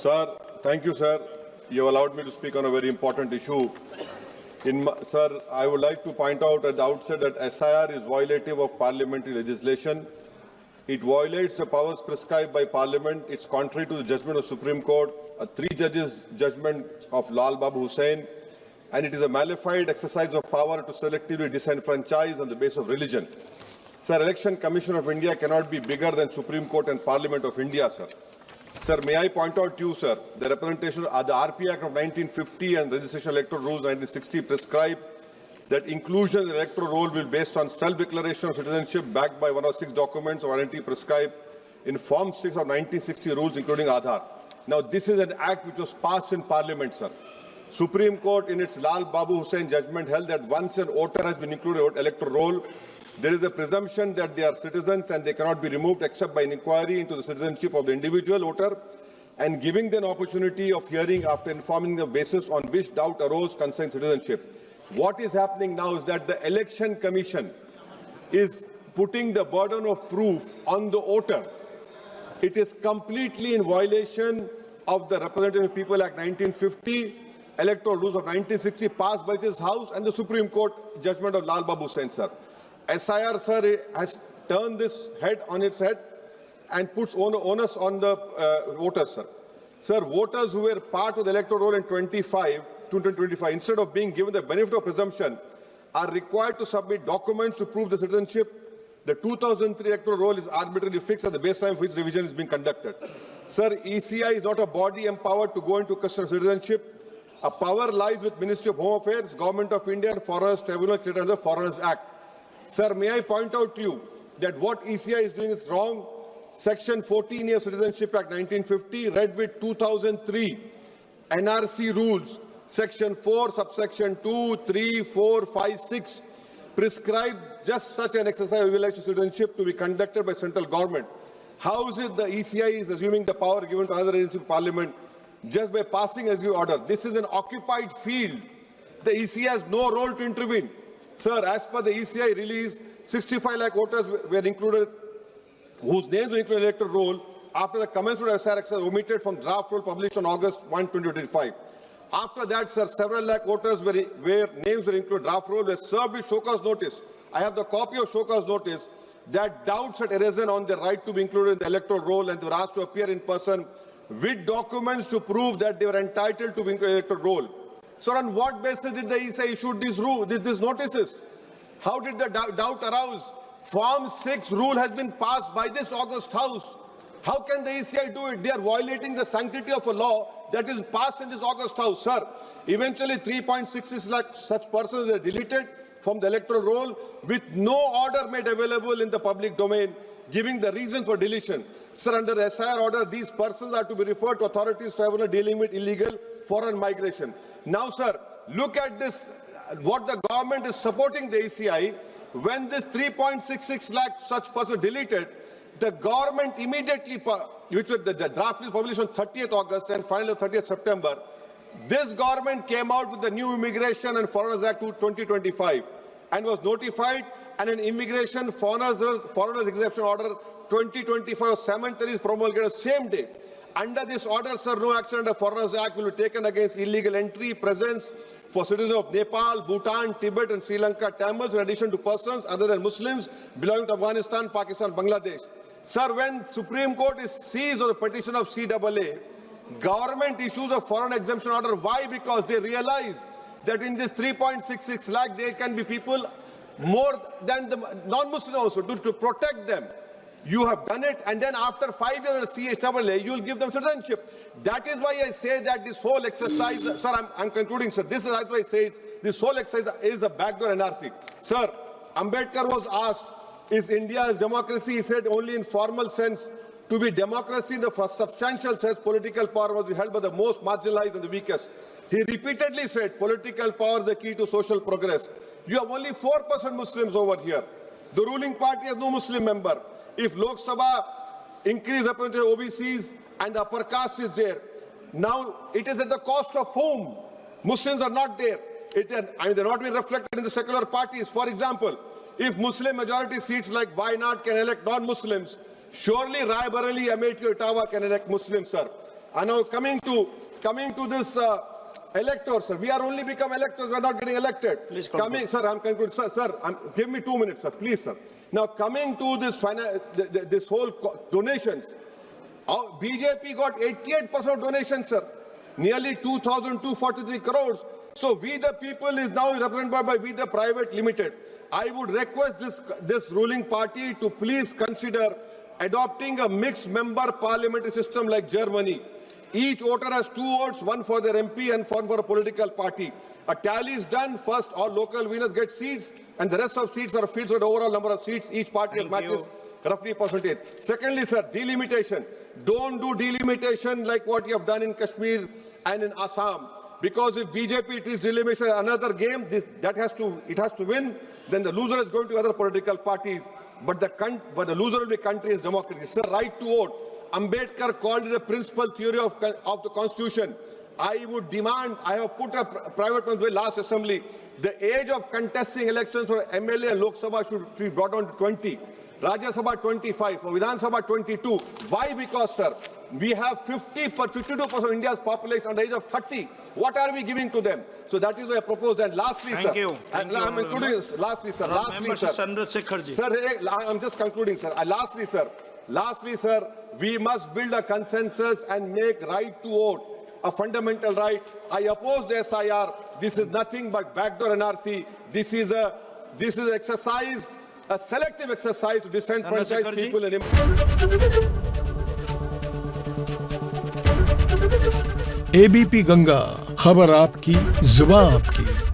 Sir, thank you, sir. You have allowed me to speak on a very important issue. Sir, I would like to point out at the outset that SIR is violative of parliamentary legislation. It violates the powers prescribed by Parliament. It's contrary to the judgment of Supreme Court, a 3-judges judgment of Lal Babu Hussain, and it is a malified exercise of power to selectively disenfranchise on the basis of religion. Sir, Election Commission of India cannot be bigger than Supreme Court and Parliament of India, sir. Sir, may I point out to you, sir, the representation of the RP Act of 1950 and Registration Electoral Rules 1960 prescribe that inclusion in the electoral roll will be based on self-declaration of citizenship backed by one of 6 documents of identity prescribed in Form 6 of 1960 rules, including Aadhaar. Now, this is an act which was passed in Parliament, sir. Supreme Court, in its Lal Babu Hussain judgment, held that once an voter has been included in the electoral roll, there is a presumption that they are citizens and they cannot be removed except by an inquiry into the citizenship of the individual voter and giving them an opportunity of hearing after informing the basis on which doubt arose concerning citizenship. What is happening now is that the Election Commission is putting the burden of proof on the voter. It is completely in violation of the Representative People Act 1950, Electoral Rules of 1960 passed by this House, and the Supreme Court judgment of Lal Babu Hussain, sir. SIR, sir, has turned this head on its head and puts onus on the voters, sir. Sir, voters who were part of the electoral roll in 2025, instead of being given the benefit of presumption, are required to submit documents to prove the citizenship. The 2003 electoral roll is arbitrarily fixed at the baseline for which revision is being conducted. Sir, ECI is not a body empowered to go into question of citizenship. A power lies with Ministry of Home Affairs, Government of India, and Foreigners Tribunal created under the Foreigners Act. Sir, may I point out to you that what ECI is doing is wrong. Section 14 of Citizenship Act 1950, read with 2003 NRC rules, Section 4, subsection 2, 3, 4, 5, 6, prescribe just such an exercise of election citizenship to be conducted by central government. How is it the ECI is assuming the power given to another agency of Parliament just by passing as you order? This is an occupied field. The ECI has no role to intervene. Sir, as per the ECI release, 65 lakh voters were included, whose names were included in the electoral roll after the commencement of SIR exercise omitted from draft roll published on August 1, 2025. After that, sir, several lakh voters where names were included draft roll were served with show cause notice. I have the copy of show cause notice that doubts had arisen on their right to be included in the electoral roll, and they were asked to appear in person with documents to prove that they were entitled to be included in the electoral roll. So on what basis did the ECI issue these notices? How did the doubt arouse? Form 6 rule has been passed by this August House. How can the ECI do it? They are violating the sanctity of a law that is passed in this August House. Sir, eventually 3.66 lakh such persons were deleted from the electoral roll with no order made available in the public domain, giving the reason for deletion. Sir, under the SIR order, these persons are to be referred to authorities tribunal dealing with illegal foreign migration. Now, sir, look at this, what the government is supporting the ECI. When this 3.66 lakh such persons deleted, the government immediately, which was the draft is published on 30th August and finally 30th September, this government came out with the new Immigration and Foreigners Act 2025 and was notified, and an Immigration Foreigners Exemption Order 2025 cemeteries promulgated the same day. Under this order, sir, no action under Foreigners Act will be taken against illegal entry, presence for citizens of Nepal, Bhutan, Tibet and Sri Lanka, Tamils, in addition to persons other than Muslims belonging to Afghanistan, Pakistan, Bangladesh. Sir, when Supreme Court is seized on the petition of CAA, government issues a foreign exemption order. Why? Because they realize that in this 3.66 lakh, there can be people more than the non-Muslim also to protect them. You have done it, and then after 5 years of CAA, you will give them citizenship. That is why I say that this whole exercise, sir, I'm concluding, sir. This is why I say this whole exercise is a backdoor NRC. Sir, Ambedkar was asked, is India's democracy? He said only in formal sense. To be democracy in the substantial sense, political power must be held by the most marginalized and the weakest. He repeatedly said political power is the key to social progress. You have only 4% Muslims over here. The ruling party has no Muslim member. If Lok Sabha increase representation of OBCs and the upper caste is there, now it is at the cost of whom? Muslims are not there. And they're not being reflected in the secular parties. For example, if Muslim majority seats like Wayanad can elect non-Muslims, surely Rae Bareli, Amethi, Ottawa can elect Muslims, sir. And now coming to this electors, sir. We are only become electors. We are not getting elected. Please conclude. Sir, I'm concluding. Sir, give me 2 minutes, sir. Please, sir. Now coming to this whole donations, BJP got 88% donations, sir. Nearly 2,243 crores. So we the people is now represented by We the Private Limited. I would request this ruling party to please consider adopting a mixed member parliamentary system like Germany. Each voter has 2 votes, one for their MP and one for a political party. A tally is done. First, all local winners get seats, and the rest of seats are filled with the overall number of seats. Each party matches roughly percentage. Secondly, sir, delimitation. Don't do delimitation like what you have done in Kashmir and in Assam. Because if BJP it is delimitation, another game, it has to win. Then the loser is going to other political parties. But the loser will be country and democracy. Sir, right to vote. Ambedkar called it a principal theory of the Constitution. I would demand, I have put a private one's bill last assembly, the age of contesting elections for MLA and Lok Sabha should be brought down to 20. Rajya Sabha 25, for Vidhan Sabha 22. Why? Because, sir, we have 52% of India's population under the age of 30. What are we giving to them? So that is what I propose. And lastly, Thank sir, you. and I'm including this. Lastly, sir. Sir, I'm just concluding, sir. Lastly, sir, we must build a consensus and make right to vote a fundamental right. I oppose the SIR. This is nothing but backdoor NRC. This is exercise, a selective exercise to disenfranchise people in ABP Ganga, खबर आपकी, जुबान आपकी।